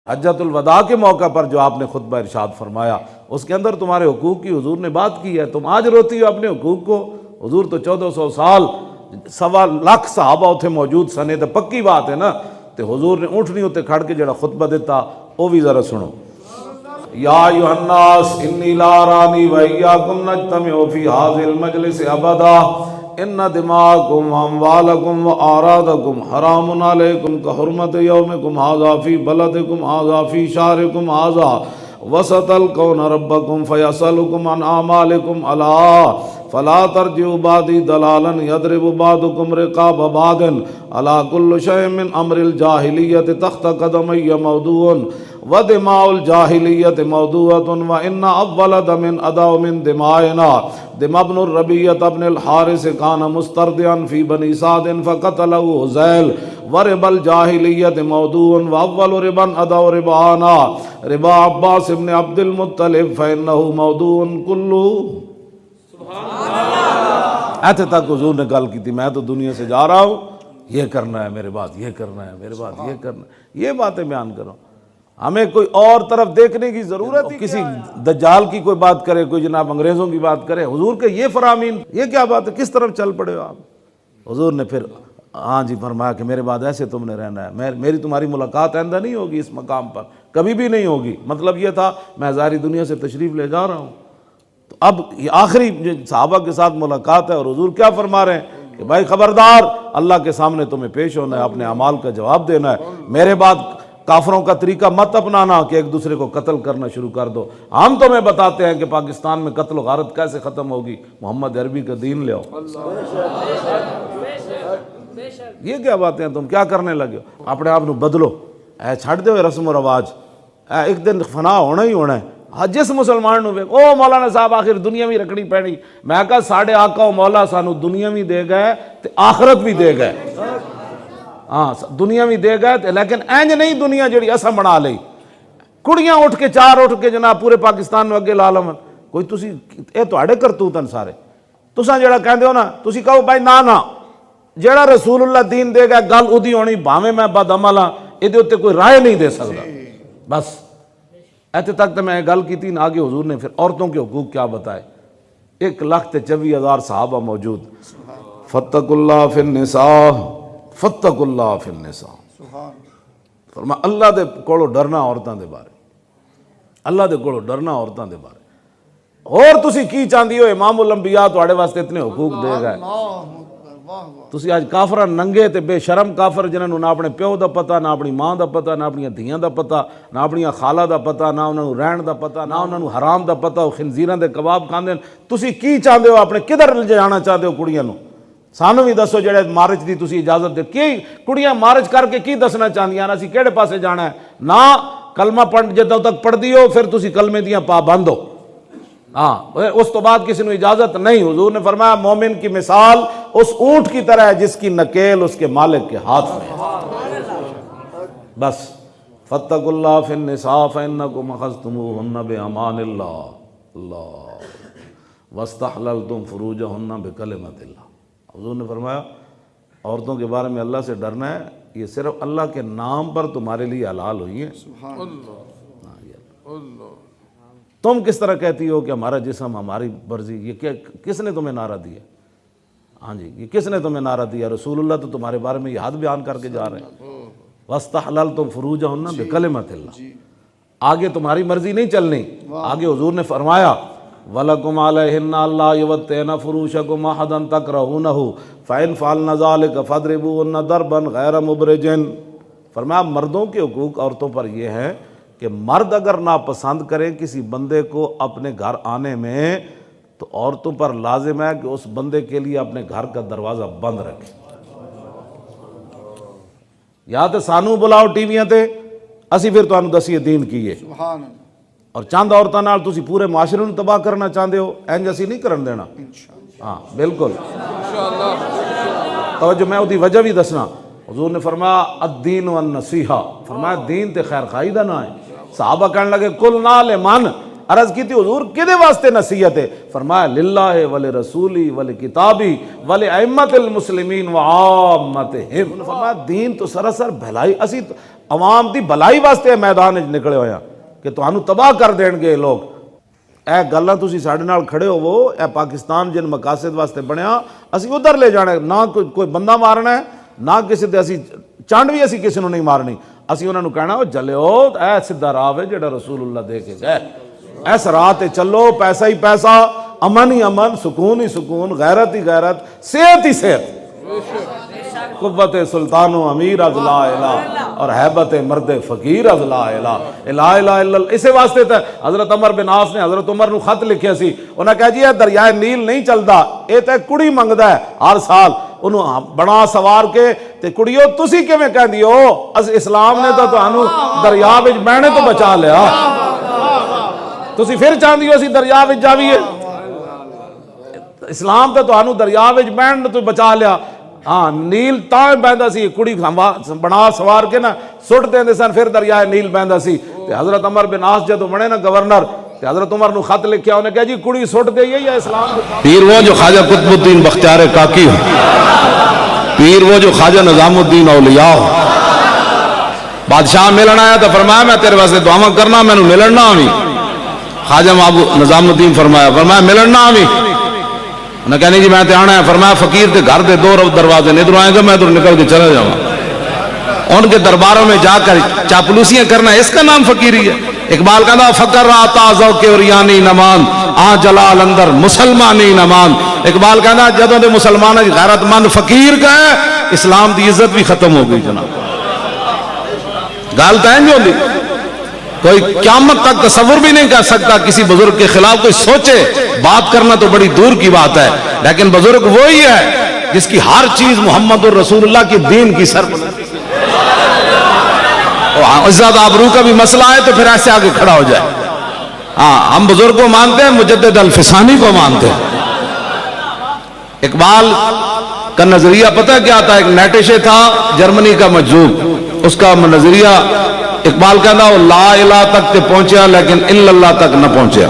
حجۃ الوداع کے موقع پر جو آپ نے خطبہ ارشاد فرمایا اس کے اندر تمہارے حقوق کی حضور نے بات کی ہے، تم آج روتی ہو اپنے حقوق کو؟ حضور تو 1400 سال 1.25 لاکھ صحابہ اتنے موجود سنے، تو پکی بات ہے نا، تو حضور نے اونٹنی اتنے کھڑ کے جڑا خطبہ دیتا وہ بھی ذرا سنو۔ یا ایھا الناس انی لا ارانی وایاکم نجتمع فی ھذا المجلس ابدا ان دماءکم واموالکم واعراضکم حرام علیکم کحرمت یومکم ھذا فی بلدکم ھذا فی شہرکم ھذا وستلقون ربکم فیسألکم عن اعمالکم الا فلا ترجعوا بعدی ضلالا یضرب بعضکم رقاب بعض الا کل شیء من امر الجاہلیۃ تحت قدمی موضوع ودماء الجاہلیۃ موضوعۃ وان اول دم ادا من دمائنا دم ابن الربیعۃ ابن الحارث کان مسترضعا فی بنی سعد فقتلہ حذیل ورب الجاہلیۃ موضوع واول ربا ادا ربانا ربا عباس ابن عبد المطلب فانہ موضوع کلہ۔ ایتھے تک حضور نے گل کی تھی، میں تو دنیا سے جا رہا ہوں، یہ کرنا ہے میرے بعد، یہ کرنا ہے میرے بعد، یہ کرنا ہے، یہ باتیں بیان کرو۔ ہمیں کوئی اور طرف دیکھنے کی ضرورت ہی کسی دجال کی کوئی بات کرے، کوئی جناب انگریزوں کی بات کرے، حضور کے یہ فرامین، یہ کیا بات ہے؟ کس طرف چل پڑے ہو آپ؟ حضور نے پھر ہاں جی فرمایا کہ میرے بعد ایسے تم نے رہنا ہے، میری تمہاری ملاقات آئندہ نہیں ہوگی اس مقام پر، کبھی بھی نہیں ہوگی۔ مطلب یہ تھا میں ظاہری دنیا سے تشریف لے جا رہا ہوں، تو اب یہ آخری صحابہ کے ساتھ ملاقات ہے، اور حضور کیا فرما رہے ہیں کہ بھائی خبردار، اللہ کے سامنے تمہیں پیش ہونا ہے، اپنے اعمال کا جواب دینا ہے، میرے بعد کافروں کا طریقہ مت اپنانا کہ ایک دوسرے کو قتل کرنا شروع کر دو۔ ہم تمہیں بتاتے ہیں کہ پاکستان میں قتل و غارت کیسے ختم ہوگی، محمد عربی کا دین لے آؤ۔ یہ کیا باتیں ہیں، تم کیا کرنے لگے ہو؟ اپنے آپ نو بدلو، اے چھڑ دو رسم و رواج، ایک دن فنا ہونا ہی ہونا ہے۔ جس مسلمان نو او مولانا صاحب آخر دنیا بھی رکھنی پڑی، میں کہا ساڑھے آقا و مولا سانو دنیا بھی دے گئے تے آخرت بھی دے گئے، ہاں دنیا بھی دے گئے، لیکن اینج نہیں دنیا جڑی اساں بنا لئی، کڑیاں اٹھ کے چار اٹھ کے جناب پورے پاکستان میں اگے لا لون، کوئی تسی اے تواڈے کرتوت ہیں سارے، تساں جڑا کہندے ہو نا، تسی کہو بھائی نا جڑا رسول اللہ دین دے گا گل ادی ہونی، بھاویں میں بد عمل ہاں، ادھے اوتے کوئی رائے نہیں دے سکتا۔ بس ایتھے تک تو میں گل کی تھی، آگے حضور نے پھر عورتوں کے حقوق کیا بتائے۔ 1,24,000 صحابہ موجود، فاتقوا اللہ فی النساء فاتقوا اللہ فی النساء، فرمایا اللہ دے کولو ڈرنا عورتاں دے بارے، اللہ دے کولو ڈرنا عورتاں دے بارے۔ اور تسی کی چاہندی ہو امام الانبیاء تواڈے واسطے اتنے حقوق دے گئے، تسی آج کافر ننگے تے بے شرم کافر جنہاں نو نہ اپنے پیو دا پتہ، نہ اپنی ماں دا پتہ، نہ اپنی دھیاں دا پتہ، نہ اپنی خالہ دا پتہ، نہ انہاں نو رہن دا پتہ، نہ انہاں نو حرام دا پتہ، وہ خنزیراں دے کباب کھاندے، تسی کی چاہندے ہو؟ اپنے کدھر لے جانا چاہتے ہو کڑیاں نو؟ سانو بھی دسو جڑے مارچ دی تسی اجازت دے، کی کڑیاں مارچ کر کے کی دسنا چاہندیاں اسی کیڑے پاسے جانا ہے؟ نہ کلمہ پڑھ جدوں تک پڑھدی ہو پھر تسی کلمے دیاں پابند ہو، ہاں اس تو بعد کسی نے اجازت نہیں۔ حضور نے فرمایا مومن کی مثال اس اونٹ کی طرح ہے جس کی نکیل اس کے مالک کے ہاتھ میں ہے۔ بس فاتقوا اللہ فی النساء فانکم اخذتموہن بامان اللہ واستحللتم فروجہن بکلمۃ اللہ۔ حضور نے فرمایا عورتوں کے بارے میں اللہ سے ڈرنا ہے، یہ صرف اللہ کے نام پر تمہارے لیے حلال ہوئی ہیں۔ تم کس طرح کہتی ہو کہ ہمارا جسم ہماری مرضی، یہ کس نے تمہیں نعرہ دیا؟ ہاں جی یہ کس نے تمہیں نعرہ دیا؟ رسول اللہ تو تمہارے بارے میں یہ حد بیان کر کے جا رہے ہیں، وَاسْتَحْلَلْتُمْ فُرُوجَهُنَّ بِكَلِمَةِ اللَّهِ۔ آگے تمہاری مرضی نہیں چلنی، آگے حضور نے فرمایا وَلَكُمْ عَلَيْهِنَّ اللَّهُ يُوَتِّئْنَ فُرُوشَكُمْ أَحَدًا تَكْرَهُونَهُ فَإِنْ فَعَلْنَ ذَلِكَ فَاضْرِبُوهُنَّ ضَرْبًا غَيْرَ مُبْرِجٍ۔ فرمایا مردوں کے حقوق عورتوں پر یہ ہے کہ مرد اگر ناپسند کریں کسی بندے کو اپنے گھر آنے میں تو عورتوں پر لازم ہے کہ اس بندے کے لیے اپنے گھر کا دروازہ بند رکھیں۔ یا تو سانو بلاؤ ٹیویاں تے اسی پھر تانوں دسیے دین کیے، اور چند عورتاں نال تسی پورے معاشرے نوں تباہ کرنا چاہتے ہو، اینج اسی نہیں کرن دینا۔ ہاں بالکل توجہ، میں اودی وجہ بھی دسنا۔ حضور نے فرمایا الدین والنصیحہ، فرمایا دین تے خیر خائی دا نہ ہے۔ صحابہ کہنے لگے قلنا لمن، عرض کی تھی حضور کدے واسطے نصیحت ہے؟ فرمایا للہ ولرسولی ولکتابی ولائمۃ المسلمین وعامتہم۔ فرمایا دین تو سراسر بھلائی، اسی عوام دی بھلائی واسطے میدان وچ نکلے ہوئے ہیں کہ تانوں تباہ کر دین گے لوگ. اے گلاں تسی ساڈے نال کھڑے ہوو. اے پاکستان جن مقاصد واسطے بنیا اسی ادھر لے جانا ہے. نہ کوئی بندہ مارنا ہے, نہ کسی تے اسی چانڈ بھی اسی کسی نوں نہیں مارنی. اسی انہاں نوں کہنا جلیو اے سیدھا راہ ہے جڑا رسول اللہ دے کے گئے, اس راہ تے چلو. پیسہ ہی پیسہ, امن ہی امن, سکون ہی سکون, غیرت ہی غیرت, صحت ہی صحت. قوت سلطان و امیر از لا الہ اور حیبت مرد فقیر از لا الہ. لا الہ الا اللہ. اسی واسطے تے حضرت عمر بن عاص نے حضرت عمر نو خط لکھیا سی. انہاں کہا جی اے دریائے نیل نہیں چلدا, اے تے کڑی منگدا ہے ہر سال. انہوں بنا سوار کے تے کڑیو تسی کیویں کہندی ہو اسلام نے تو تانوں دریا وچ بہنے تو بچا لیا, تسی پھر چاہندی ہو اسی دریا وچ جاویے. اسلام تے تانوں دریا وچ بہن تو بچا لیا. ہاں نیل تاں بہندا سی, کڑی بنا سوار کے نا سٹ دیندے سن, پھر دریائے نیل بہندا سی. تے حضرت عمر بن عاص جدوں بنے نا گورنر, تے حضرت عمر نو خط لکھیا, انہیں کہا جی کڑی سٹ گئی ہے یا اسلام. پیر وہ جو خواجہ قطب الدین بختیار کاکی ہو, پیر وہ جو خواجہ نظام الدین اولیاء ہو. بادشاہ ملن آیا تو فرمایا میں تیرے واسطے دعاواں کرنا, میں نو ملن نہ آویں. خواجہ نظام الدین فرمایا ملن نہ آویں. انہیں کہا نہیں جی میں تے آنا ہے. فرمایا فقیر تے گھر دے دو دروازے نے, ادھر آئیں گا میں ادھر نکل کے چلا جاؤں. ان کے درباروں میں جا کر چاپلوسیاں کرنا, اس کا نام فقیری ہے. اقبال کہتا فقر را تازو کے اوریانی نمان آ جلال اندر مسلمانی نمان. اقبال کہتا جدوں دے مسلمانوں کی غیرت مند فقیر گئے, اسلام دی عزت بھی ختم ہو گئی. جناب گال تو نہیں ہوندی, کوئی قیامت تک تصور بھی نہیں کر سکتا کسی بزرگ کے خلاف کوئی سوچے. بات کرنا تو بڑی دور کی بات ہے, لیکن بزرگ وہی ہے جس کی ہر چیز محمد الرسول اللہ کی دین کی سربلندی. عزت آبرو کا بھی مسئلہ ہے تو پھر ایسے آگے کھڑا ہو جائے. ہاں ہم بزرگ کو مانتے ہیں, مجدد الفسانی کو مانتے ہیں. اقبال کا نظریہ پتہ کیا تھا؟ ایک نیٹشے تھا جرمنی کا مجذوب, اس کا نظریہ اقبال کہنا وہ لا الہ تک تے پہنچیا لیکن الا اللہ تک نہ پہنچیا.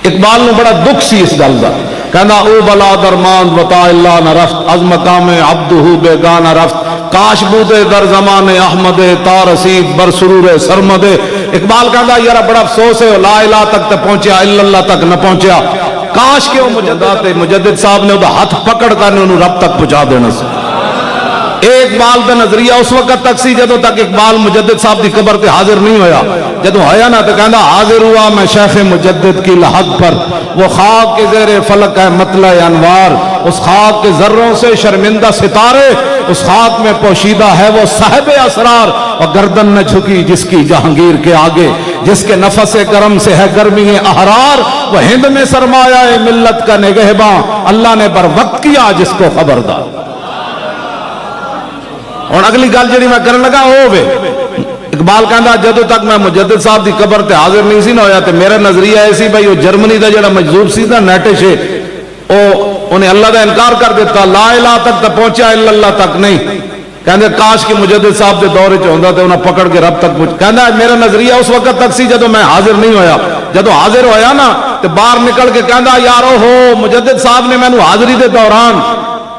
اقبال نے بڑا دکھ سی اس گل دا, کہنا او بلا درمان وطا اللہ نہ رفت از مقام عبدہ بیگانہ رفت کاش بودے در زمان احمد تا رسید بر سرور سرمد. اقبال کہنا یار بڑا افسوس ہے لا الہ تک تے پہنچیا الا اللہ تک نہ پہنچیا. کاش کہ وہ مجدد صاحب نے وہ ہاتھ پکڑ کر انہوں رب تک پہنچا دینا سی. اقبال کا نظریہ اس وقت تک سی جدوں تک اقبال مجدد صاحب دی قبر تے حاضر نہیں ہویا. جدوں ہویا نا تو کہندا حاضر ہوا میں شیخ مجدد کی لحد پر, وہ خاک کے زیر فلک ہے مطلع انوار, اس خاک کے ذروں سے شرمندہ ستارے, اس خاک میں پوشیدہ ہے وہ صاحب اسرار, اور گردن نہ جھکی جس کی جہانگیر کے آگے, جس کے نفس کرم سے ہے گرمی احرار, وہ ہند میں سرمایہ ملت کا نگہباں, اللہ نے بر وقت کیا جس کو خبردار. اور اگلی گل جڑی میں کرن لگا وہ ہوے, اقبال کہندا جدوں تک میں مجدد صاحب دی قبر تے حاضر نہیں سی نہ ہویا تے میرا نظریہ ایسی بھائی وہ جرمنی دا جڑا مجذوب سی نا نیٹشے, انہیں اللہ دا انکار کر دیتا, لا الہ تک تے پہنچا الا اللہ تک نہیں. کہندے کاش کہ مجدد صاحب دے دور وچ ہوندا تے انہاں پکڑ کے رب تک پہنچ. کہندا میرا نظریہ اس وقت تک سی جدوں میں حاضر نہیں ہویا. جدوں حاضر ہویا نا تے باہر نکل کے کہندا یارو ہو مجدد صاحب نے مینوں حاضری دے دوران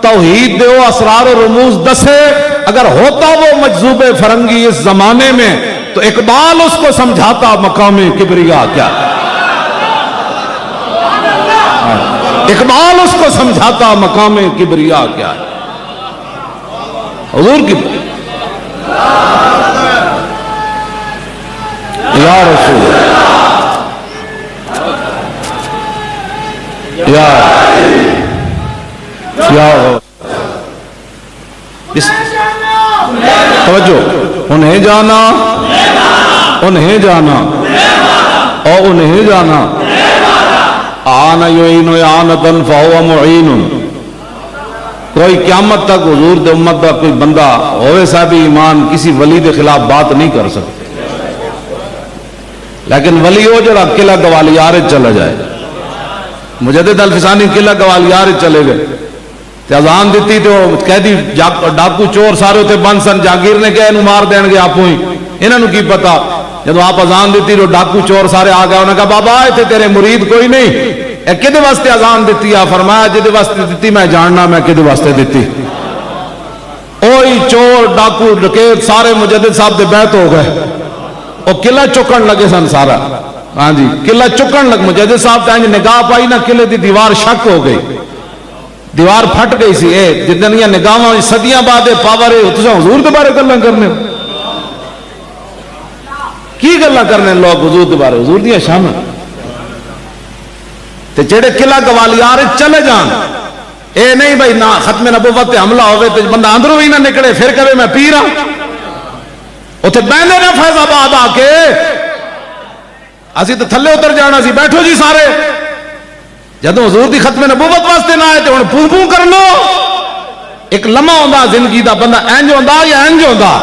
توحید دے او اسرار و رموز دسے, اگر ہوتا وہ مجذوب فرنگی اس زمانے میں تو اقبال اس کو سمجھاتا مقام کبریا کیا ہے. اقبال اس کو سمجھاتا مقام کبریا کیا ہے. حضور کی یا رسول یا توجہ, انہیں جانا انہیں جانا اور انہیں جانا آنا یعین اعانتن فہو معین. کوئی قیامت تک حضور دے امت دا کوئی بندہ ہوئے صاحب ایمان کسی ولی دے خلاف بات نہیں کر سکتے, لیکن ولی ہو جڑا قلعہ گوالیار چلا جائے. مجدد الفسانی قلعہ گوالیار چلے گئے, اذان دیتی تو قیدی ڈاکو چور سارے ہوتے بند سن, جہانگیر نے کہا انہوں مار دین گے آپ ہی, انہوں نے کی پتا. جب آپ اذان دیتی تو ڈاکو چور سارے آ گئے, انہوں نے کہا بابا ایتھے تیرے مرید کوئی نہیں, اے کدے واسطے اذان دیتی ہے؟ فرمایا جدے واسطے دیتی میں جاننا میں کدے واسطے دیتی. اوہی چور ڈاکو ڈکیت سارے مجدد صاحب دے بیعت ہو گئے، وہ قلعہ چکن لگے سن سارا، ہاں جی قلعہ چکن لگ، مجدد صاحب تے نگاہ پائی نا قلعے دی دیوار شک ہو گئی، دیوار پھٹ گئی سی، اے جدن یہ نگاہاں صدیاں بعد پاور ہے تساں حضور دے بارے گلاں کرنے کی گلاں کرنے لوگ حضور دے بارے، حضور دیاں شاناں تے جڑے قلعہ گوالیار چلے جان، اے نہیں بھائی نہ ختم نبوت تے حملہ ہوئے تے بندہ اندروں ہی نہ نکلے پھر کہے میں پیر ہاں، اتنے بہنے نہ فیض آباد آ کے اسی تو تھلے اتر جانا سی، بیٹھو جی سارے، جدو حضور دی ختم نبوت واسطے نہ آئے تو ہن پوں پوں کر لو، ایک لمحہ ہوندا زندگی دا بندہ انج ہوندا یا انج ہوندا،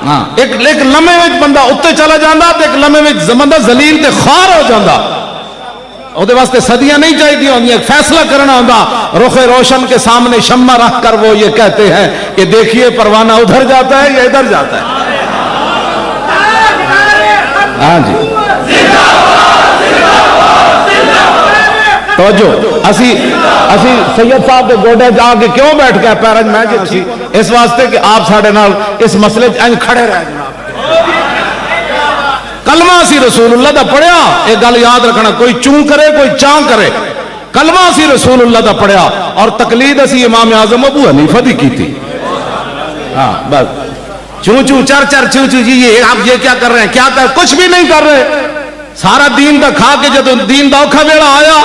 ہاں ایک لمحے وچ بندہ اتنے چلا جاندا تے ایک لمحے وچ بندہ ذلیل تے خوار ہو جاندا، وہ واسطے صدیاں نہیں چاہیے ہوندی، ایک فیصلہ کرنا ہوندا، رخ روشن کے سامنے شمع رکھ کر وہ یہ کہتے ہیں کہ دیکھیے پروانہ ادھر جاتا ہے یا ادھر جاتا ہے، ہاں جی توجہ، اسی سید صاحب کے گوڈے جا کے کیوں بیٹھ گئے پیرج میں جی، اس واسطے کہ آپ ساڑھے نال اس مسئلے انج کھڑے رہ جناب، کلمہ اسی رسول اللہ دا پڑھیا، ایک گل یاد رکھنا، کوئی چون کرے کوئی چاں کرے، کلمہ اسی رسول اللہ دا پڑھیا اور تقلید اسی امام اعظم ابو حنیفہ دی کی تھی، ہاں بس چون چون چر چر چون چون جی یہ آپ یہ کیا کر رہے ہیں، کیا کر کچھ بھی نہیں کر رہے، سارا دین دا کھا کے جدو دین دا اوکھا ویلا آیا،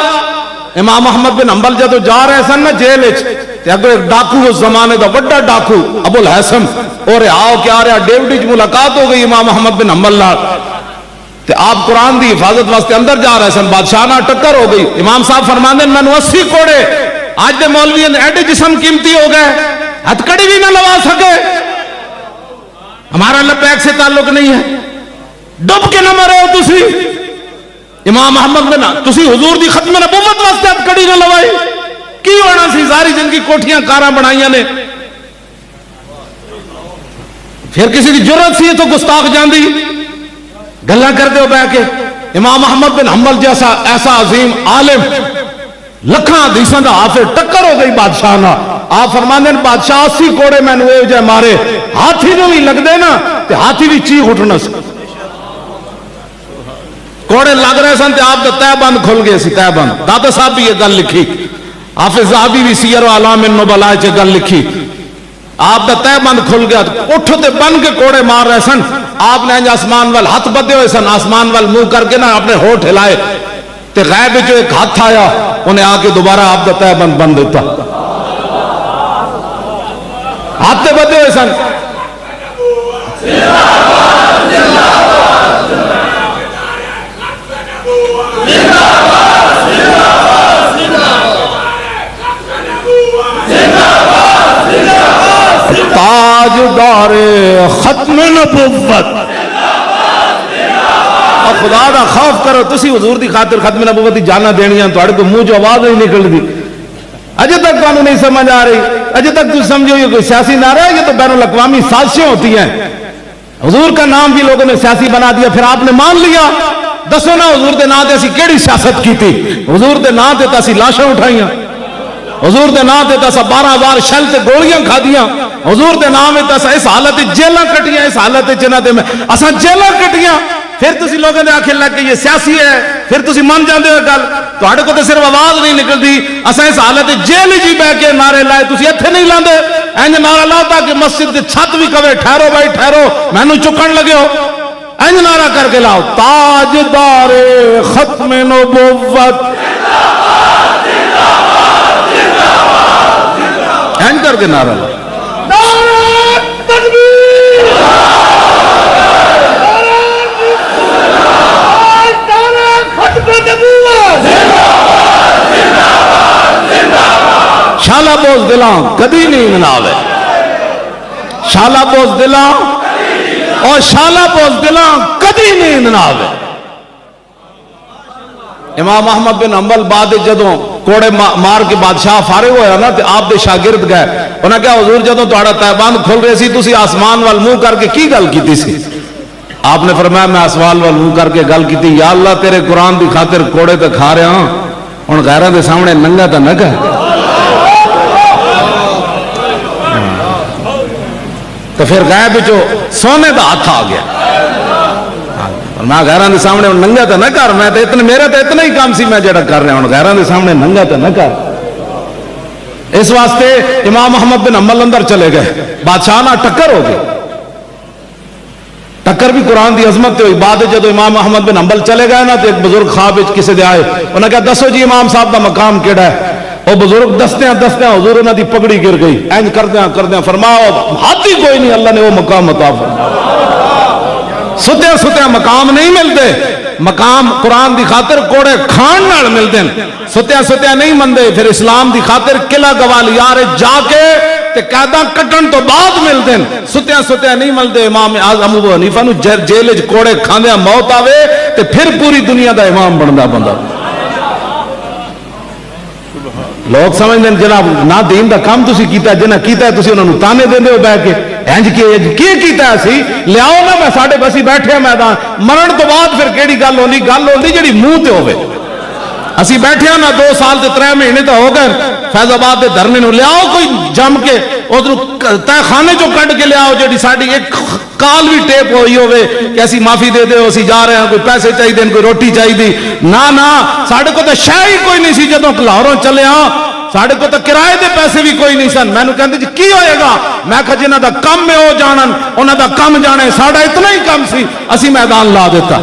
امام احمد بن حنبل جدو جا رہے سن نا جیل وچ تے اگر ایک ڈاکو اس زمانے دا بڑا ڈاکو ابو الحسن اور آؤ کیا رہا ڈیوڈی وچ ملاقات ہو گئی امام احمد بن حنبل نال تے آپ قرآن دی حفاظت واسطے اندر جا رہے سن، بادشاہ نال ٹکر ہو گئی، امام صاحب فرماندے مینوں 80 کوڑے آج دے مولوی ایڈے جسم قیمتی ہو گئے ہتھ کڑی بھی نہ لوا سکے، ہمارا لبیک سے تعلق نہیں ہے، ڈب کے نہ مرے ہو تسی، امام احمد بن تسی حضور دی ختم نبوت واسطے ہتھ کڑی نہ لوائی، کی ہونا سی ساری جن کی کوٹھیاں کاراں بنائیاں نے، پھر کسی کی جرت سی تو گستاخ جاندی گلاں کرتے ہو بیٹھ کے، امام احمد بن حنبل جیسا ایسا عظیم عالم لکھاں حدیثاں دا حافظ ٹکر ہو گئی بادشاہ نہ، آپ فرماندے ہیں بادشاہ 80 کوڑے میں نے جائے مارے، ہاتھی نو بھی لگ دے نا تے ہاتھی بھی چیخ اٹھنا سی، کوڑے لگ رہے سن تے آپ دا تہ بند کھل گئے سی، تہ بند، دادا صاحب بھی یہ گل لکھی، حافظ ذہبی بھی سیر و اعلام النبلاء چ گل لکھی، آپ دا تہ بند کھل گیا، اٹھو تے بن کے کوڑے مار رہے سن، آپ نے آسمان وال ہاتھ بدے ہوئے سن، آسمان وال منہ کر کے نا اپنے ہونٹ ہلائے تے غیب جو ایک ہاتھ آیا انہیں آ کے دوبارہ آپ دا تہ بند بند دیتا، ہاتھ تے بدے ہوئے سن، تاجدار ختم نبوت، اور خدا دا خوف کرو، تسی حضور دی خاطر ختم نبوت دی جانا دینیاں تو اڑے کو منہ جو آواز نہیں نکل دی، اجے تک تو نہیں سمجھ آ رہی، اجے تک تو سمجھو یہ کوئی سیاسی نعرہ ہے، یہ تو بین الاقوامی سازشیں ہوتی ہیں، حضور کا نام بھی لوگوں نے سیاسی بنا دیا، پھر آپ نے مان لیا، دسو نا حضور دے نام تے اسی کیڑی سیاست کی تھی، حضور دے نام تے اسی لاشاں اٹھائیاں، حضور دے نام تے تسا 12 شل تے گولیاں کھا دیاں، حضور دے نام تے تسا اس حالت جیلاں کٹیاں، اس حالت چنا تے میں اساں جیلاں کٹیاں، پھر تسی لوگوں نے آکھن لگ کہ یہ سیاسی ہے، پھر تسی من جاندے ہو گل، تواڈے کو تے صرف آواز نہیں نکلدی، اساں اس حالت جیل جی بیٹھ کے نعرے لائے، تسی ایتھے نہیں لاندے، انج نعرہ لاتا کہ مسجد دی چھت بھی کہے ٹھہرو بھائی ٹھہرو، مینوں چکن لگے ہو، انج نعرہ کر کے لاؤ، تاجدار ختم نبوت، اینڈ کر کے نعرہ لگا، نعرہ تکبیر، نعرہ ختم نبوت، شالا بوز دلاں کدی نہیں مناوے، شالا بوز دلاں اور شالا بوز دلاں کدی نہیں مناوے، امام احمد بن حنبل بعد جدوں کوڑے مار کے بادشاہ فارغ ہویا نا تے آپ دے شاگرد گئے، انہاں کہا حضور جدوں تہاڈا تہبند کھل رہے سی تسی آسمان وال منہ کر کے کی گل کیتی سی؟ آپ نے فرمایا میں آسمان وال منہ کر کے گل کیتی، یا اللہ تیرے قرآن دی خاطر کوڑے تے کھا رہا ہوں، ہن غیراں دے سامنے ننگا تے نہ کہہ، تو پھر غیب جو سونے دا ہاتھ آ گیا. میں غیراں دے سامنے ننگا تو نہ کر, میں تو اتنے میرا تو اتنا ہی کام سی میں جڑا کر رہا ہوں, غیراں دے سامنے ننگا تو نہ کر. اس واسطے امام احمد بن حنبل اندر چلے گئے, بادشاہ نہ ٹکر ہو گئی. ٹکر بھی قرآن دی عظمت ہوئی. بعد جدو امام احمد بن حنبل چلے گئے نا تو ایک بزرگ خواب کسی دے آئے, انہوں نے کہا دسو جی امام صاحب دا مقام کیڑا ہے. وہ بزرگ دستیاں حضور انہاں دی پگڑی گر گئی, اینج کردیاں فرماؤ ہاتھ ہی کوئی نہیں, اللہ نے وہ مقام عطا فرمایا. ستیاں مقام نہیں ملتے, مقام قرآن دی خاطر کوڑے کھان نال ملتے ہیں. ستیاں نہیں مندے, پھر اسلام دی خاطر قلعہ گوالیار جا کے تے قیداں کٹن تو بعد ملتے ہیں. ستیاں نہیں ملتے. امام اعظم ابو حنیفہ نو جیل وچ کوڑے کھاندیاں موت آوے تے پھر پوری دنیا دا امام بندا بندہ. لوگ سمجھتے ہیں جناب نہ دین دا کام تسی کیتا, جنہ کیتا ہے تسی انہاں نو تانے دیندے ہو بیٹھ کے, انج کی کیتا ہے سی لیاؤ نا, میں ساڈے بسی بیٹھے میدان مرن تو بعد پھر کیڑی گل ہوندی جڑی منہ تے ہوے. اسی بیٹھے نا 2 سال تے 3 مہینے تو ہو گئے فیض آباد دے دھرنے نو, لیاؤ کوئی جم کے ادھر تہ خانے چوں کڈ کے لیاؤ جڑی ساڈی ایک کال بھی ٹیپ ہوئی ہوے کہ اسی معافی دے دے, اسی جا رہے ہیں, کوئی پیسے چاہیے, کوئی روٹی چاہیے. نہ ساڈے کو تو شے ہی کوئی نہیں سی. جدوں لاہوروں چلے ہاں ساڈے کو تو کرائے دے پیسے بھی کوئی نہیں سن. مینوں کہندے جی کی ہوئے گا, میں کہا جنہاں دا کم ہے او جانن, انہاں دا کم جانے, ساڈا اتنا ہی کم سی, اسی میدان لا دیتا.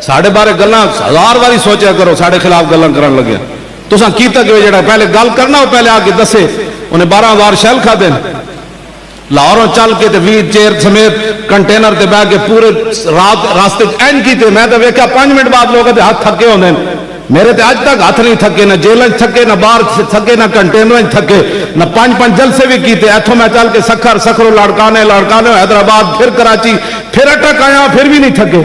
ساڑھے بارے گلاں 1000 باری سوچیا کرو, ساڑھے خلاف گلاں کرن لگے. تساں کیتا کہ جڑا پہلے گل کرنا ہو پہلے آ کے دسے. انہیں 12,000 شیل کھا دیں, لاہوروں چل کے تے 20 چیر سمیت کنٹینر تے بہ کے پورے رات راستے این کیتے. میں تو ویکھیا 5 منٹ بعد لوگوں دے ہاتھ تھکے ہوندے. میرے تے اج تک ہاتھ نہیں تھکے, نہ جیلیں تھکے, نہ باہر تھکے, نہ کنٹینر تھکے, نہ 5 جلسے بھی کیتے. ایتھوں میں چل کے سکھرو لاڑکانے حیدرآباد, پھر کراچی, پھر اٹک آیا, پھر بھی نہیں تھکے.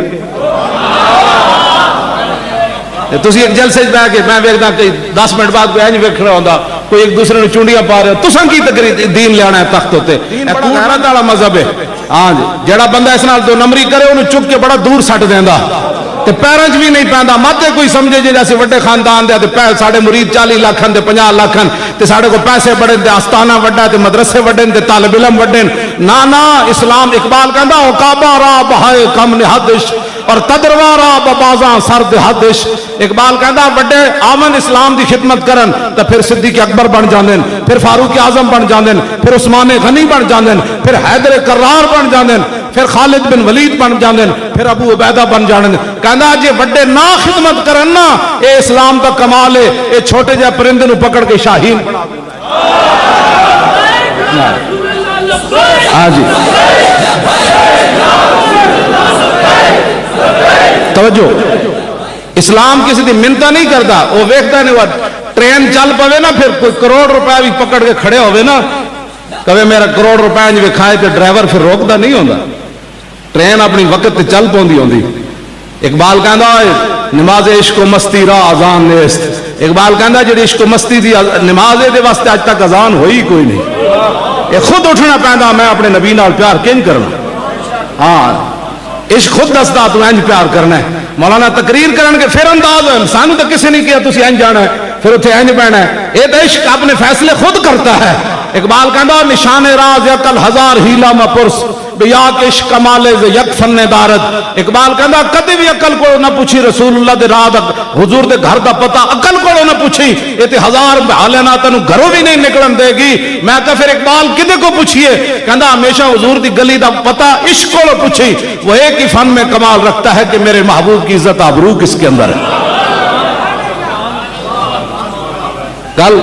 تسی ایک جلسے بہ کے میں ویکھدا کہ 10 منٹ بعد کوئی انج ویکھ رہا ہوندا, کوئی ایک دوسرے نوں چونڈیاں پا رہے. تساں کی تقریر دین لیانا ہے تخت ہوتے, اے قرآن والا مذہب ہے. ہاں جی, جڑا بندہ اس نال 2 نمبری کرے انہوں چک کے بڑا دور سٹ دیندا تے پیراں وچ بھی نہیں پیندا. مت کوئی سمجھے جے جیسے وڈے خاندان دے تے ساڈے مرید 40 لاکھ تے 50 لاکھ تے ساڈے کو پیسے بڑے تے آستانہ وڈا تے مدرسے وڈے تے طالب علم وڈے. نہ اسلام اقبال کہندا او کعبہ را بہائے کم نہادش اور تدروارا ببازاں سرد حدش. اقبال کہندا وڈے آمن اسلام دی خدمت کرن تے پھر صدیق اکبر بن جاندے, پھر فاروق اعظم بن جاندے, پھر عثمان غنی بن جاندے, پھر حیدر کرار بن جاندے, پھر خالد بن ولید بن جاندے, پھر ابو عبیدہ بن جاندے. کہندا جے وڈے نہ خدمت کرن نا, اے اسلام دا کمال ہے. اے چھوٹے جے پرندے نو پکڑ کے شاہین بنا دیندا. ہاں جی توجہ, اسلام کسی دی منتا نہیں کرتا. وہ ویکھدا نہیں, وہ ٹرین چل پوے نا, پھر کوئی کروڑ روپے بھی پکڑ کے کھڑے ہوئے نا, کہے میرا کروڑ روپے انج وکھائے تے ڈرائیور پھر روکدا نہیں ہوندا. ٹرین اپنی وقت تے چل پوندی ہوندی. اقبال کہندا نماز عشق و مستی را اذان نیست. اقبال کہندا جڑی عشق و مستی دی نماز دے واسطے اج تک اذان ہوئی کوئی نہیں. یہ خود اٹھنا پیندا, میں اپنے نبی نال پیار کینج کرنا. ہاں عشق خود دسدا تو انج پیار کرنا ہے. مولانا تقریر کرن کے پھر انداز ہے, سانو تو کسی نہیں کیا تسی انج جانا ہے, پھر اتنے انج پہنا ہے. یہ تو عشق اپنے فیصلے خود کرتا ہے. اقبال کہندا نشان راز یکل 1000 ہیلا مپرس بیا کے عشق کمالے ز یک فن دارت. اقبال کہندا کدی بھی عقل کو نہ پوچھی رسول اللہ دے راہ دا, حضور دے گھر دا پتہ عقل کو نہ پوچھی. یہ تے 1000 حالے نہ تینوں گھروں بھی نہیں نکلن دے گی. میں کہ پھر اقبال کدے کو پوچھیے؟ کہندا ہمیشہ حضور دی گلی دا پتہ عشق کو پوچھی. وہ ایک ہی فن میں کمال رکھتا ہے کہ میرے محبوب کی عزت آبرو کس کے اندر ہے. کل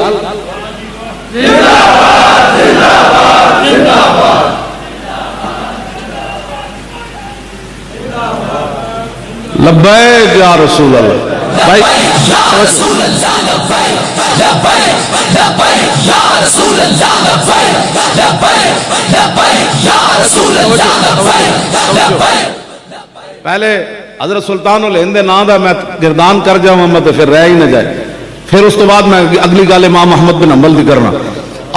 لبیک یا رسول اللہ. بھائی پہلے حضرت سلطان الہند نام دا میں گردان کر جاؤں, میں تو پھر رہ ہی نہ جائے. پھر اس تو بعد میں اگلی گل امام احمد بن حنبل دی کرنا.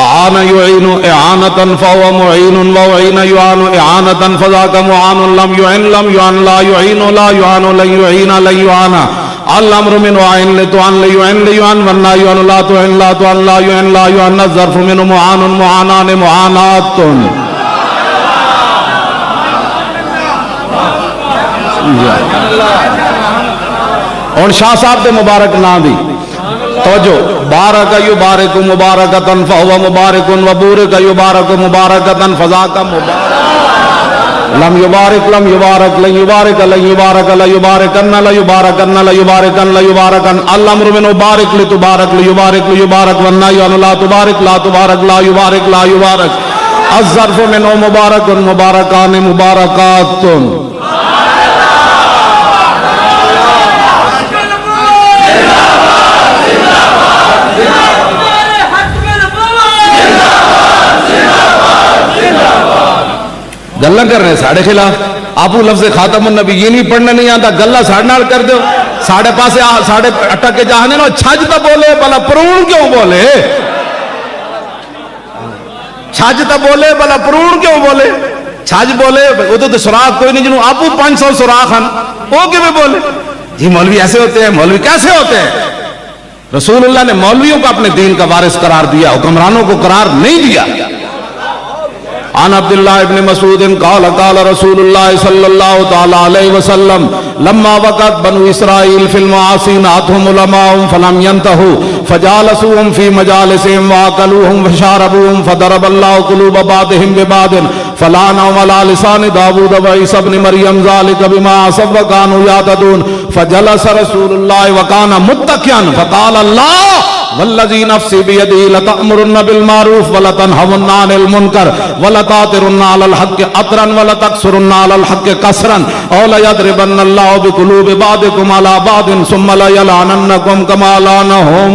اعان يعين اعانة فهو معين وعين يعان اعانة فذاك معان لم يعن لا يعين لا يعان لا يعين لا يعان الامر من وعين لتعن ليعن ليعن والنهي عن لا تعن لا تعن لا يعن لا يعن الظرف من معان معانان معانات. اور شاہ صاحب دے مبارک نام دی توجہ. بارک یبارک مبارکتن فہو مبارک وبورک یبارک مبارکتن فذاک مبارک. لم یبارک لم یبارک لن یبارک لن یبارک لا یبارکن لا یبارکن لا یبارکن لا یبارکن الامر من بارک لتبارک لیبارک لیبارک والنهی عن لا تبارک لا تبارک لا یبارک لا یبارک الظرف من مبارک مبارکان مبارکات. گلا کر رہے ساڑھے خلاف. آپ لفظ خاتم النبی یہ نہیں پڑھنا نہیں آتا, گلا ساڑھے نال کر دو. ساڑھے پاسے ساڑھے اٹک کے جانے نا چھج تا بولے بلا پرون کیوں بولے, چھج تا بولے بلا پرون کیوں بولے. چھج بولے وہ تو سوراخ کوئی نہیں, جنہوں آپ 500 سوراخ ہیں وہ کیوں بولے. جی مولوی ایسے ہوتے ہیں, مولوی کیسے ہوتے ہیں. رسول اللہ نے مولویوں کو اپنے دین کا وارث قرار دیا, حکمرانوں کو قرار نہیں دیا. عن عبداللہ ابن مسعود قال قال رسول اللہ صلی اللہ تعالی علیہ وسلم لما وقت بنو اسرائیل فی المعاصی ناتهم علماءهم فلم ينتهوا فجالسوهم في مجالسهم واكلوهم وشاربوهم فضرب الله قلوب بعضهم ببعض فلعنهم على لسان داود وعيسى ابن مريم ذلك بما عصوا وكانوا يعتدون فجلس رسول الله وكان متكئا فقال الله والذي نفسي بيده لتأمرن بالمعروف ولتنهون عن المنكر ولتعترن على الحق عطرا ولتكسرن على الحق كسرا او ليضربن الله بقلوب بعضكم على بعض ثم ليلعننكم كما لعنهم.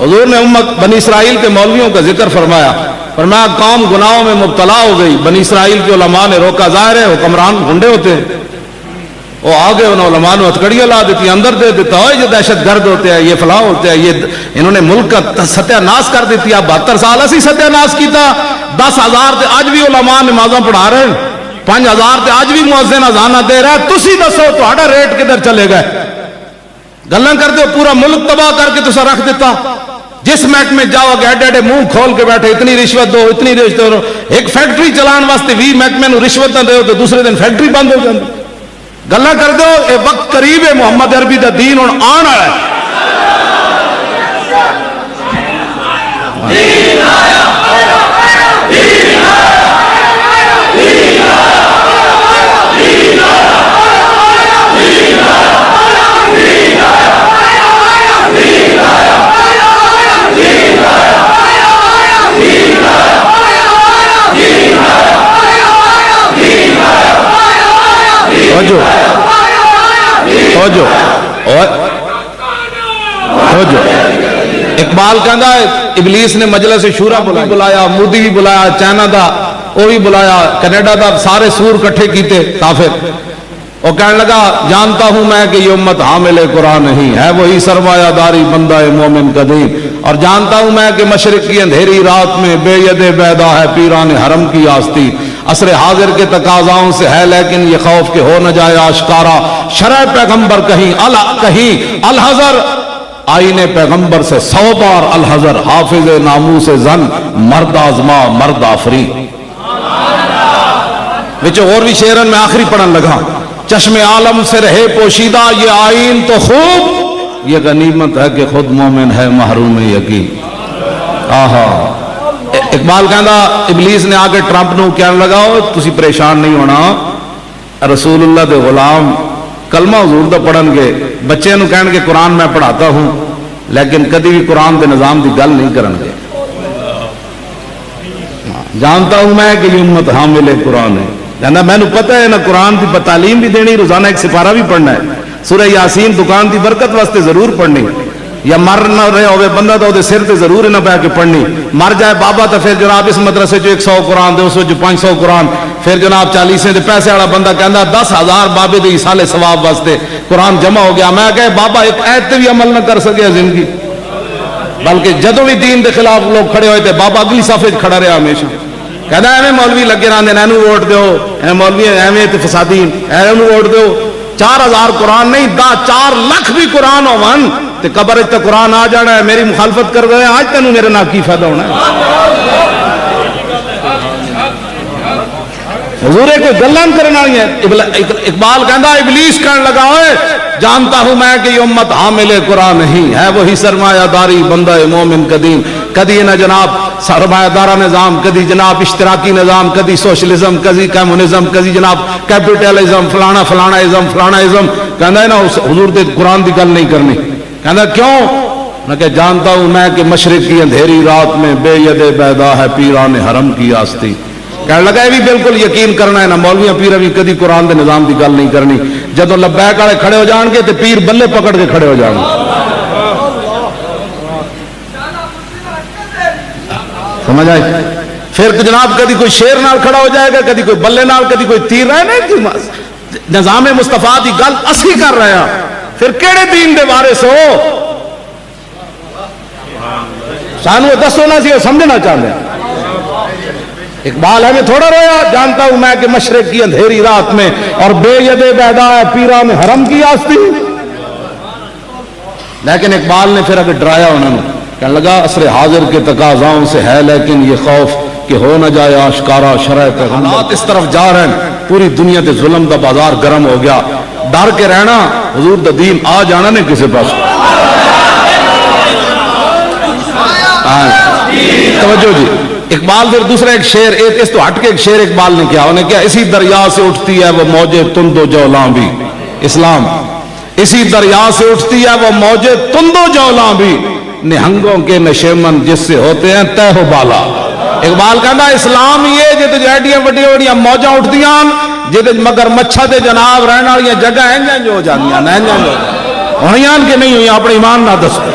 حضور نے امت بنی اسرائیل کے مولویوں کا ذکر فرمایا, فرمایا قوم گناہوں میں مبتلا ہو گئی. بنی اسرائیل کے علماء نے روکا. ظاہر ہے حکمران گھنڈے ہوتے ہیں, وہ آگے انہوں علماء نے ہتھکڑیاں لا دیتی, اندر دے دیتا ہے یہ دہشت گرد ہوتے ہیں, یہ فلاں ہوتے ہیں, یہ انہوں نے ملک کا ستیہ ناس کر دیتی. اب 72 سال اسی ستیہ ناس کیتا. 10,000 تے آج بھی علماء نمازاں پڑھا رہے ہیں, 5,000 تے آج بھی مؤذن اذاناں دے رہا ہے. تسی دسو تہاڈا ریٹ کدھر چلے گئے. گلاں کر دو پورا ملک تباہ کر کے تسا رکھ دیتا. جس محکمے جاؤ گے ایڈے ایڈے منہ کھول کے بیٹھے, اتنی رشوت دو اتنی رشوت دو. ایک فیکٹری چلان واسطے 20 محکمے نو رشوت نہ دیو تو دوسرے دن فیکٹری بند ہو جاندی. گلا کر دو اے وقت قریب ہے, محمد عربی دا دین ہن آن آیا ہے. دین آیا, دین آیا, دین آیا, دین آیا, دین آیا, دین آیا, دین آیا, دین آیا, دین آیا, دین آیا. اقبال کہندا ہے ابلیس نے مجلس شورا بلایا, مودی بھی بلایا, چائنا دا وہ بھی بلایا, کینیڈا دا, سارے سور کٹھے کیتے کافر. وہ کہنے لگا جانتا ہوں میں کہ یہ امت حامل قرآن نہیں ہے, وہی سرمایہ داری بندہ مومن قدیم. اور جانتا ہوں میں کہ مشرق کی اندھیری رات میں بے ید بیدا ہے پیران حرم کی آستی. عصر حاضر کے تقاضاؤں سے ہے لیکن یہ خوف کہ ہو نہ جائے آشکارا. شرع پیغمبر کہیں الحذر, آئین پیغمبر سے 100 بار الحذر. حافظ ناموس زن مرد آزما مرد آفری. وچ اور بھی شعرن میں آخری پڑھن لگا. چشم عالم سے رہے پوشیدہ یہ آئین تو خوب, یہ غنیمت ہے کہ خود مومن ہے محروم یقین. آہا. اقبال کہندا ابلیس نے آگے ٹرمپ نو کہنے لگاؤ تسی پریشان نہیں ہونا, رسول اللہ دے غلام کلمہ حضور دا پڑھن گے, بچے نو کہن گے قرآن میں پڑھاتا ہوں, لیکن کدی بھی قرآن دے نظام دی گل نہیں کرن گے. جانتا ہوں میں کہ یہ امت حامل قرآن ہے. کہندا میں نو پتہ ہے نا قرآن دی تعلیم بھی دینی, روزانہ ایک سپارہ بھی پڑھنا ہے. سورہ یاسین دکان دی برکت واسطے ضرور پڑھنی, یا مر نہ رہے ہوئے بندہ تو وہ سر تے ضرور نہ پہ کے پڑھنی، مر جائے بابا تو پھر جناب اس مدرسے جو 100 قرآن دے، اس جو 500 قرآن، پھر جناب 40 دے پیسے والا بندہ کہندا 10,000 بابے دے سالے ثواب واسطے قرآن جمع ہو گیا. میں کہ بابا ایک ایت تے بھی عمل نہ کر سکیا زندگی، بلکہ جدوں بھی دین دے خلاف لوگ کھڑے ہوئے تھے بابا اگلی صفحے کھڑا رہا ہمیشہ. کہنا ایویں مولوی لگے رہندے نے، اینو ووٹ دیو، اے مولوی ایویں تے فسادی، اینو ووٹ دیو. 4,000 قرآن نہیں 4 لاکھ بھی قرآن ہون تے قبر تے قرآن آ جانا ہے. میری مخالفت کر گئے آج تینوں میرے نال کی فائدہ ہونا ہے؟ حضور کوئی گلان کرنے والی ہے. اقبال کہندا ابلیس کہنے لگا ہوئے جانتا ہوں میں کہ یہ امت حامل قرآن نہیں ہے، وہی سرمایہ داری بندہ مومن قدیم. کدی نہ جناب سرمایہ دارہ نظام، کدی جناب اشتراکی نظام، کدی سوشلزم، کدی کمیونزم، کدی جناب کیپٹلزم، فلانا فلانا ازم فلانا ازم. کہندا ہے نا حضور دے قرآن دی گل نہیں کرنی. کہندا کیوں؟ میں کہ جانتا ہوں میں کہ مشرق کی اندھیری رات میں بے ید بیدا ہے پیران حرم کی آستی. کہنے لگا یہ بھی بالکل یقین کرنا ہے نا مولویاں پیر بھی کدی قرآن دے نظام دی گل نہیں کرنی. جدو لبیک والے کھڑے ہو جان گے تو پیر بلے پکڑ کے کھڑے ہو جان گے. سمجھ آئی؟ پھر جناب کدی کوئی شیر نال کھڑا ہو جائے گا، کدی کوئی بلے نال، کدی کوئی تیر رہے نا. نظام مصطفیٰ دی گل اسی کر رہے ہیں، پھر کیڑے دین دے وارث ہو؟ سانو دسو نا سی سمجھنا چاہتے ہیں. اقبال ہے میں تھوڑا رویا جانتا ہوں میں کہ مشرق کی اندھیری رات میں اور بے ید بیدا ہے پیران حرم کی آستی. لیکن اقبال نے پھر اگر ڈرایا انہوں نے، کہنے لگا عصر حاضر کے تقاضاؤں سے ہے لیکن یہ خوف کہ ہو نہ جائے آشکارا شرع پیغمبر. اس طرف جا رہے ہیں پوری دنیا تے ظلم دا بازار گرم ہو گیا. ڈر کے رہنا حضور دا دین آ جانا نہیں کسی پاس. توجہ جی. اقبال پھر دوسرا ایک شعر اس تو ہٹ کے ایک شعر اقبال نے کیا، انہیں کیا اسی دریا سے اٹھتی ہے وہ موجے تند و جولاں بھی. اسلام اسی دریا سے اٹھتی ہے وہ موجے تند و جولاں بھی، نہنگوں کے نشیمن جس سے ہوتے ہیں تہ و بالا. اقبال کہنا اسلام یہ جے تے ایڈیاں وڈیاں وڈیاں موجاں اٹھدیاں جے تے مگر مچھا تے جناب رہن والی جگہ انج ہو جاندیاں نہ انج ہویاں کہ نہیں ہویاں اپنے ایمان نہ دسو.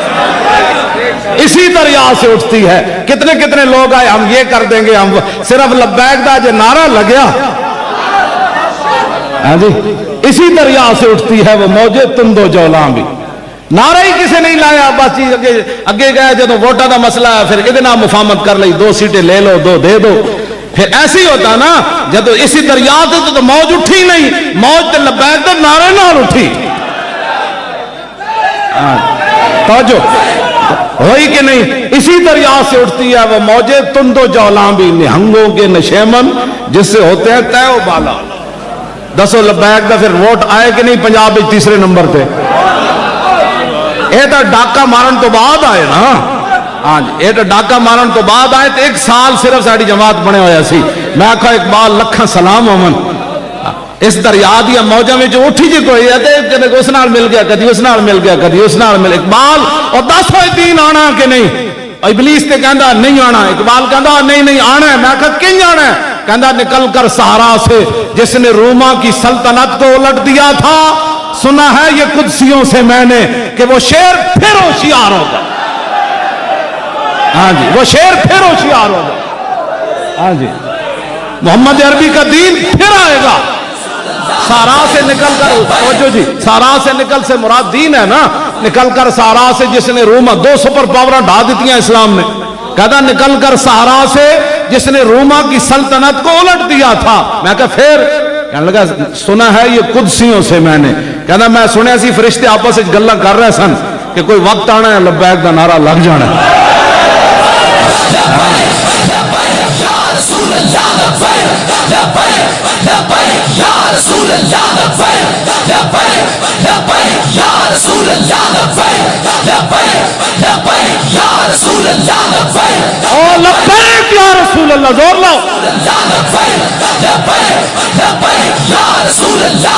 اسی دریا سے اٹھتی ہے. کتنے کتنے لوگ آئے ہم یہ کر دیں گے، ہم صرف لبیک دا جو نعرہ لگیا ہاں جی اسی دریا سے اٹھتی ہے وہ موجے تند و جولاں بھی. نعرہ ہی کسی نہیں لایا، بس اگے گئے جدو ووٹاں دا مسئلہ ہے پھر ادنا مفاہمت کر لئی 2 سیٹیں لے لو 2 دے دو. پھر ایسے ہی ہوتا نا جدو اسی دریا سے تو موج اٹھی نہیں، موج تے لبیک دا نعرے نال اٹھی. توجہ ہوئی کہ نہیں؟ اسی دریا سے اٹھتی ہے وہ موجے تند و جولاں بھی، نہنگوں کے نشیمن جس سے ہوتے ہیں تہ و بالا. دسو لبیک دا پھر ووٹ آئے کہ نہیں پنجاب میں تیسرے نمبر تے؟ یہ تو ڈاکہ مارن تو بعد آئے نا. ہاں جی یہ تو ڈاکہ مارن تو بعد آئے تو 1 سال صرف ساری جماعت بنے ہویا سی. میں آکھا اقبال لکھاں سلام امن اس دریا دیا موجوں میں جو اٹھی جی کوئی ہے کدی اس نال مل گیا کدی اس نال مل گیا کدی اس نال مل. اقبال اور 10 ہوئے دین آنا کہ نہیں؟ ابلیس تے کہندا نہیں آنا. اقبال کہندا نہیں آنا ہے. میں کہا کن آنا ہے؟ کہندا نکل کر صحرا سے جس نے روما کی سلطنت کو الٹ دیا تھا، سنا ہے یہ قدسیوں سے میں نے کہ وہ شیر پھر ہوشیار ہوگا. ہاں جی وہ شیر پھر ہوشیار ہوگا. ہاں جی محمد عربی کا دین پھر آئے گا. سارا سے نکل کر توجہ جی سارا سے نکل سے مراد دین ہے نا. نکل کر سارا سے جس نے روما 2 سپر پاوریں ڈھا دیتی ہیں اسلام نے. کہتا نکل کر سارا سے جس نے روما کی سلطنت کو الٹ دیا تھا. میں کہا پھر؟ کہنے لگا سنا ہے یہ قدسیوں سے میں نے. کہتا میں سنیا سی فرشتے آپس وچ گلاں کر رہے سن کہ کوئی وقت آنا ہے لبیک دا نعرہ لگ جانا ہے. لبیک یا رسول اللہ زور لاؤ. یا رسول اللہ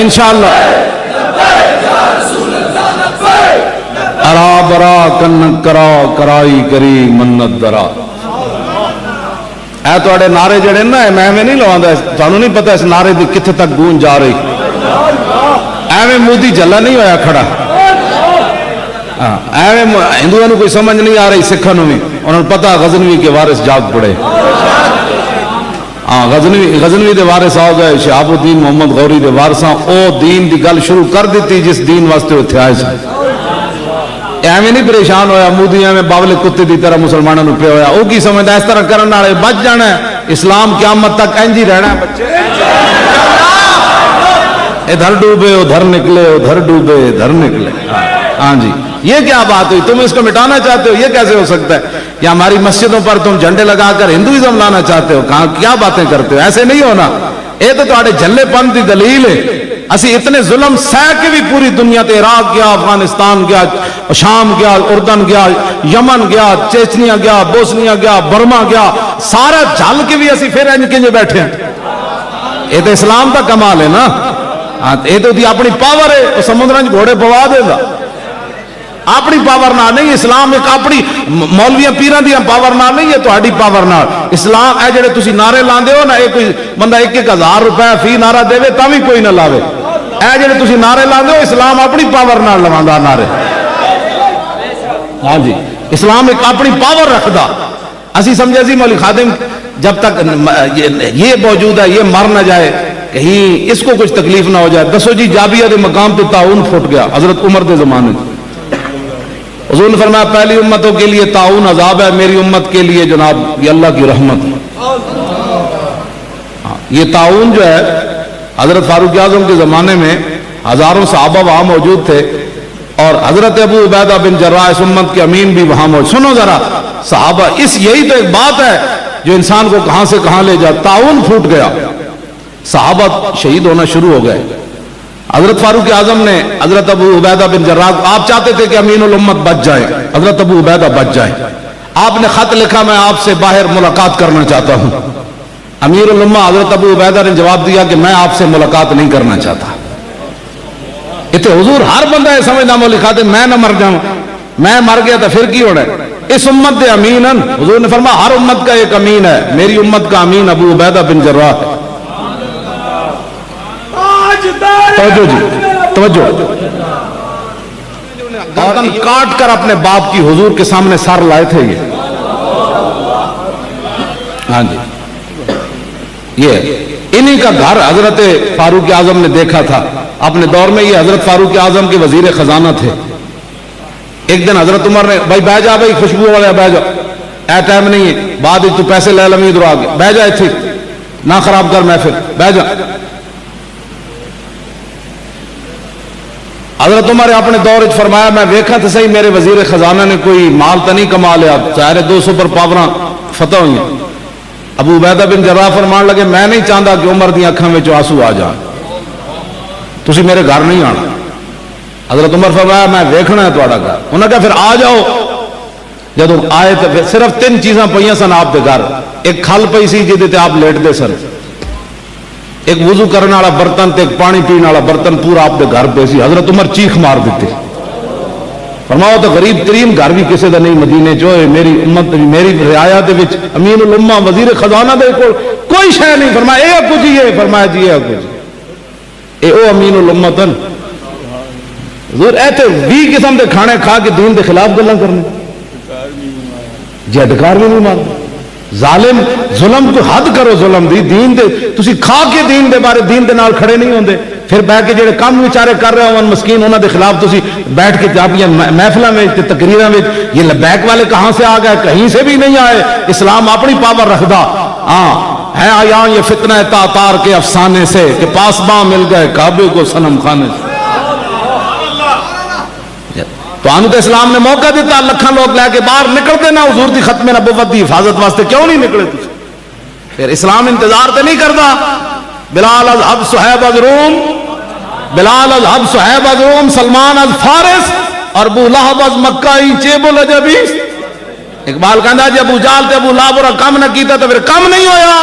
انشاءاللہ ارا برا کن کرا کرائی کری منت درا. اے توڑے نعرے جڑے نا میں نہیں لواں، تانوں نہیں پتہ اس نعرے دی کتھے تک گونج جا رہی. ایویں مودی جلا نہیں ہویا کھڑا، ایویں ہندوؤں کوئی سمجھ نہیں آ رہی، سکھاں نوں بھی انہوں نے پتہ غزنوی کے وارث جاگ پڑے. ہاں غزنوی دے وارث آ گئے، شہاب الدین محمد غوری دے وارثاں او دین دی گل شروع کر دیتی جس دین واسطے اتھے آئے سن. ایویں نہیں پریشان ہویا مودی ایویں باولے کتے دی طرح مسلمانوں نوں پہ ہویا. او کی سمجھدا اس طرح کرن والے بچ جانا ہے، اسلام قیامت تک انج ہی رہنا ہے. بچے ادھر ڈوبے ادھر نکلے، ادھر ڈوبے ادھر نکلے. ہاں جی، یہ کیا بات ہوئی؟ تم اس کو مٹانا چاہتے ہو؟ یہ کیسے ہو سکتا ہے؟ یا ہماری مسجدوں پر تم جھنڈے لگا کر ہندوازم لانا چاہتے ہو؟ کہاں کیا باتیں کرتے ہو؟ ایسے نہیں ہونا. یہ تو تہاڈے جھلے پن دی دلیل ہے. اسی اتنے ظلم سہ کے بھی پوری دنیا تے عراق گیا، افغانستان گیا، شام گیا، اردن گیا، یمن گیا، چیچنیا گیا، بوسنیا گیا، برما گیا، سارا جھل کے بھی اسی پھر انج کنجے بیٹھے ہیں. یہ تو اسلام کا کمال ہے نا. یہ تو اپنی پاور ہے، وہ سمندر گھوڑے پوا دے گا اپنی پاور نہ نہیں. اسلام ایک اپنی مولویاں پیراں دی پاور نہ نہیں ہے، تہاڈی پاور نال. اسلام اے جڑے تسی نعرے لاندے ہو نا، اے کوئی بندہ 1,000 روپے فی نعرہ دے تاں بھی کوئی نہ لاوے. اے جڑے تسی نعرے لاندے ہو، اسلام اپنی پاور نال لواندا نعرے. ہاں جی، اسلام ایک اپنی پاور رکھدا. اسی سمجھے سی مولوی خادم جب تک یہ موجود ہے، یہ مر نہ جائے، کہیں اس کو کچھ تکلیف نہ ہو جائے. دسو جی، جابیہ دے مقام پہ تعاون پھٹ گیا حضرت عمر دے زمانے. حضور نے فرمایا پہلی امتوں کے لیے تعاون عذاب ہے، میری امت کے لیے جناب یہ اللہ کی رحمت ہے. یہ تعاون جو ہے حضرت فاروق اعظم کے زمانے میں ہزاروں صحابہ وہاں موجود تھے، اور حضرت ابو عبیدہ بن جراح اس امت کے امین بھی وہاں موجود. سنو ذرا صحابہ، یہی تو ایک بات ہے جو انسان کو کہاں سے کہاں لے جائے. تعاون پھوٹ گیا، صحابہ شہید ہونا شروع ہو گئے. حضرت فاروق اعظم نے حضرت ابو عبیدہ بن جراح، آپ چاہتے تھے کہ امین الامت بچ جائے، حضرت ابو عبیدہ بچ جائے. آپ نے خط لکھا میں آپ سے باہر ملاقات کرنا چاہتا ہوں. امیر الامہ حضرت ابو عبیدہ نے جواب دیا کہ میں آپ سے ملاقات نہیں کرنا چاہتا. اتنے حضور ہر بندہ یہ سمجھنا مولوی خادم میں نہ مر جاؤں، میں مر گیا تو پھر کی ہونا ہے. اس امت دے امین. حضور نے فرمایا ہر امت کا ایک امین ہے، میری امت کا امین ابو عبیدہ بن جراح ہے. توجہ جی، توجہ. گردن کاٹ کر اپنے باپ کی حضور کے سامنے سر لائے تھے یہ. ہاں جی، یہ انہی کا گھر حضرت فاروق اعظم نے دیکھا تھا اپنے دور میں. یہ حضرت فاروق اعظم کے وزیر خزانہ تھے. ایک دن حضرت عمر نے، بھائی بہ جا، بھائی خوشبو والے بہ جا، اے ٹائم نہیں ہے، بعد تو پیسے لے لمی ادھر آگے، بہ جا اتھی نہ خراب کر محفل، بہ جا. حضرت عمر اپنے دور وچ فرمایا میں ویکھا تو صحیح میرے وزیر خزانہ نے کوئی مال تو نہیں کما لیا، ظاہر 2 سپر پاوراں فتح ہوئی. ابو عبیدہ بن جراح فرمان لگے میں نہیں چاہتا کہ عمر دی اکھاں وچ آنسو آ جان، تسی میرے گھر نہیں آنا. حضرت عمر فرمایا میں ویکھنا ہے تہاڈا گھر. انہوں نے کہا پھر آ جاؤ. جب آئے تو صرف 3 چیزاں پئیاں سن آپ دے گھر. ایک کھل پئی سی جہدے تے آپ لیٹ دے سن، ایک وضو کرنے والا برتن تے ایک پانی پینے والا برتن پورا آپ دے گھر پہ سی. حضرت عمر چیخ مار دیتے، فرماؤ تو غریب ترین گھر بھی کسی دا نہیں مدینے چو. میری امت میری رعایا دے وچ امین الامہ وزیر خزانہ دے کوئی شے نہیں. فرمایا اے کچھ ہی ہے. فرمایا جی اے کچھ اے او امین الامت ہیں. حضور ایتھے 20 قسم دے کھانے کھا کے دین دے خلاف گلاں کرنے، جی ادھکار بھی نہیں مانتے. ظالم ظلم کو حد کرو. ظلم دی دین دے تسی کھا کے دین دے بارے دین دے نال کھڑے نہیں ہوندے. پھر بیٹھ کے جڑے کام بیچارے کر رہے ہون مسکین انہاں دے خلاف تسی بیٹھ کے اپنی محفلاں میں تے تقریراں میں یہ لبیک والے کہاں سے آ گئے؟ کہیں سے بھی نہیں آئے. اسلام اپنی پاور رکھدا. ہاں ہے آیا یہ فتنہ تاتار کے افسانے سے کہ پاسباں مل گئے کعبے کو صنم خانے سے. تو آنو تو اسلام نے موقع دیتا لکھاں لوگ لے کے باہر نکلتے نہ حضور دی ختم نبوت دی حفاظت واسطے کیوں نہیں نکلے تجھے؟ پھر اسلام انتظار تے نہیں کرتا. بلال از اب صہیب از روم بلال از حب، صہیب از روم، سلمان از فارس اور ابو لہب از مکہ ہی چیب الجبیس. اقبال کہندا جی ابو جال تے ابو لہب اور کم نہ کیتا تو پھر کم نہیں ہویا.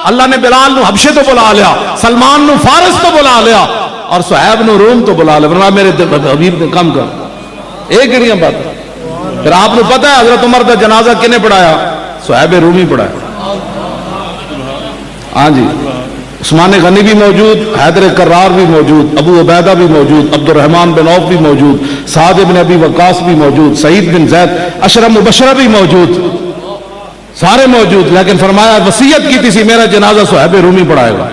اللہ نے بلال نو حبشے تو بلا لیا، سلمان نو فارس تو بلا لیا اور صہیب نو روم تو بلا لیا. فرمایا میرے حبیب نے کم کر. ایک کہڑیاں بات. پھر آپ کو پتہ ہے حضرت عمر کا جنازہ کنے پڑھایا؟ صہیب رومی پڑھایا. ہاں جی، عثمان غنی بھی موجود، حیدر کرار بھی موجود، ابو عبیدہ بھی موجود، عبد الرحمن بن عوف بھی موجود، سعد بن ابی وقاص بھی موجود، سعید بن زید، اشرف مبشرہ بھی موجود، سارے موجود. لیکن فرمایا وصیت کی تھی میرا جنازہ صہیب رومی پڑھائے گا.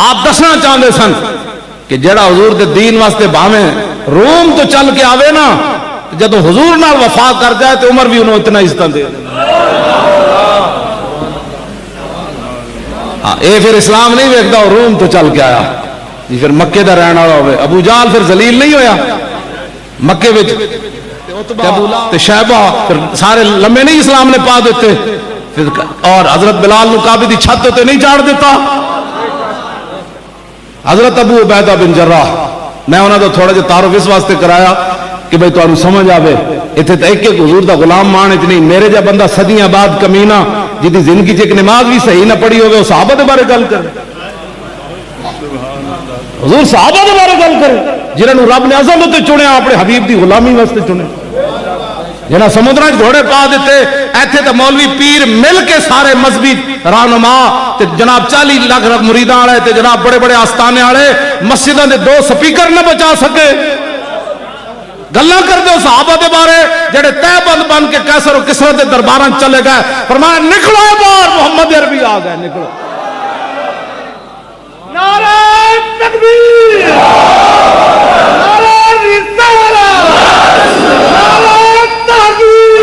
آپ دسنا چاہتے سن کہ جڑا حضور دے دین واسطے بھاویں روم تو چل کے آوے نا، جدو حضور نال وفا کر جائے تو عمر بھی انہوں اتنا عزت دے. اے پھر اسلام نہیں ویکھدا، روم تو چل کے آیا جی، پھر مکے دا رہن والا ہوئے. ابو جال پھر ذلیل نہیں ہویا مکے وچ، تے شیبہ پھر سارے لمبے نہیں اسلام نے پا دیتے. پھر اور حضرت بلال نو کعبے دی چھت تے نہیں چاڑ دیتا. حضرت ابو عبیدہ بن جراح، میں انہاں دا تھوڑا جہا تعارف اس واسطے کرایا کہ بھئی تانوں سمجھ آوے. اتنے تو ایک حضور دا غلام مان اچ نہیں، میرے جا بندہ صدیاں بعد کمینہ جدی زندگی چ ایک نماز بھی صحیح نہ پڑھی ہوگی، وہ صحابہ دے بارے گل کرے. حضور صحابہ دے بارے گل کرے جنہاں نو رب نے ازل تے چنیا، اپنے حبیب دی غلامی واسطے چنے، جنہاں سمندراں وچ گھوڑے پا دیتے. ایتھے تے مولوی پیر مل کے سارے مذہبی رہنما تے جناب 40 لاکھ مریداں والے تے جناب بڑے بڑے آستانے والے مسجداں دے 2 سپیکر نہ بچا سکے. گلاں کردے ہو صحابہ دے بارے جڑے تہ بند بن کے قیصر و کسریٰ دے درباراں چلے گئے. فرمایا نکلو باہر، محمد عربی آ گئے، نکلو. نعرہ تکبیر، نعرہ رسالت، نعرہ تحقیق،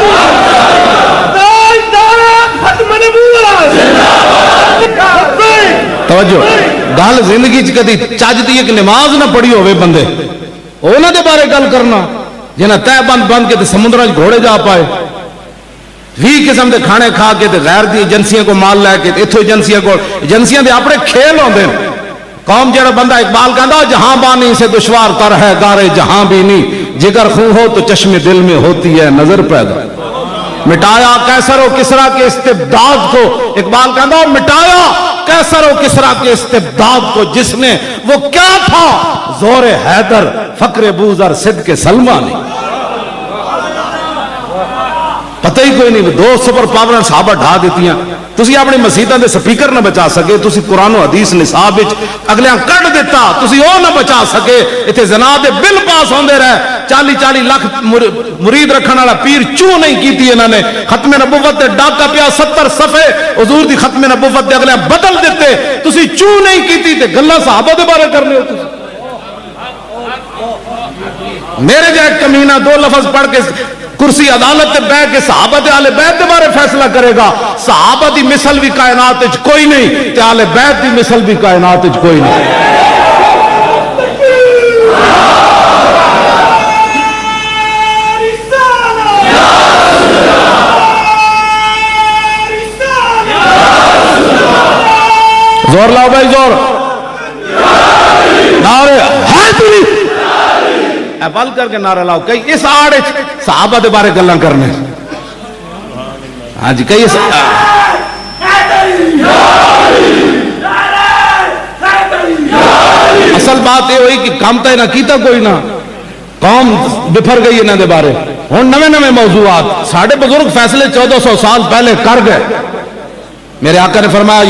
تاجدار ختم نبوت. توجہ، گل زندگی چ کدی چج دی ایک نماز نہ پڑھی ہوئے بندے، انہاں دے بارے گل کرنا جنہاں تہ بند بند کے تے سمندراں وچ گھوڑے جا پائے، 20 قسم دے کھانے کھا کے تے غیر دی ایجنسیاں کو مال لے کے ایتھوں ایجنسیاں کو، ایجنسیاں دے اپنے کھیل ہوندے. قوم جڑا بندہ اقبال کہندا جہاں بانی سے دشوار تر ہے گارے جہاں بھی نہیں، جگر خوں ہو تو چشم دل میں ہوتی ہے نظر پیدا. مٹایا قیصر و کسریٰ کے استبداد کو، اقبال کہندا مٹایا قیصر و کسریٰ کے استبداد کو جس نے، وہ کیا تھا زور حیدر فقر بوذر صدق سلمہ نہیں. پتہ ہی کوئی نہیں، 2 سپر پاور صحابہ ڈھا دیتیاں. تسی اپنی مسیطاں دے سپیکر نہ بچا سکے، تسی قرآن و حدیث نصاب وچ اگلیاں کٹ دیتا، تسی او نہ بچا سکے. ایتھے زنا دے بل پاس ہوندے رہے، 40 لاکھ مرید رکھن والا پیر چوں نہیں کیتی انہاں نے. ختم نبوت تے ڈاکا پیا 70 صفحے حضور دی ختم نبوت دے اگلیاں بدل دیتے، تسی چوں نہیں کیتی تے گلاں صحابہ دے بارے کرنے ہو. تسی میرے جائے کمینہ 2 لفظ پڑھ کے کرسی عدالت تے بیٹھ کے صحابہ تے اہل بیت دے بارے فیصلہ کرے گا. صحابہ دی مثل بھی کائنات وچ کوئی نہیں تے اہل بیت دی مثل بھی کائنات وچ کوئی نہیں. زور لاؤ بھائی، زور. نعرے حیدری بل کر کے نعرہ لاؤ. کئی اس آڑ صحابہ دے بارے گلاں کرنے. ہاں جی، کئی اصل بات یہ ہوئی کہ کام تو نہ کیتا کوئی نہ، قوم بفر گئی انہاں دے بارے. ہن نویں موضوعات ساڈے بزرگ فیصلے 1400 سال پہلے کر گئے. میرے آقا نے فرمایا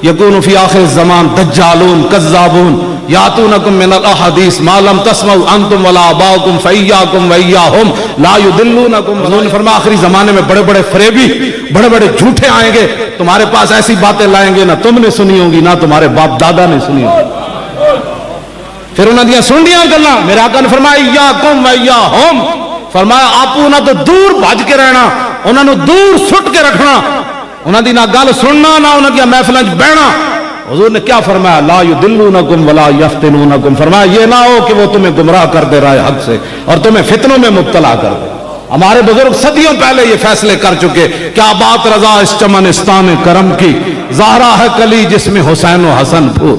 یکون فی آخر الزمان دجالون کذابون یاتونکم من الاحادیث ما لم تسمعوا انتم ولا آباؤکم فایاکم وایاہم لا یدلونکم. انہوں نے فرمایا آخری زمانے میں بڑے بڑے فریبی، بڑے بڑے جھوٹے آئیں گے، تمہارے پاس ایسی باتیں لائیں گے نہ تم نے سنی ہوں گی نہ تمہارے باپ دادا نے سنی ہوں گی. پھر انہوں نے سن لیا گلاں. میرے آقا نے فرمایا ایاکم وایاہم، فرمایا آپ انہوں نے دور بھج کے رہنا، انہوں نے دور سٹ کے رکھنا، انہوں نے نہ گل سننا نہ انہوں نے محفلیں بہنا. حضور نے کیا فرمایا؟ لا یدلونکم ولا یفتنونکم. فرمایا یہ نہ ہو کہ وہ تمہیں گمراہ کر دے رائے حق سے اور تمہیں فتنوں میں مبتلا کر دے. ہمارے بزرگ صدیوں پہلے یہ فیصلے کر چکے. کیا بات رضا اس چمنستان کرم کی، زہرا ہے کلی جس میں حسین و حسن پھول.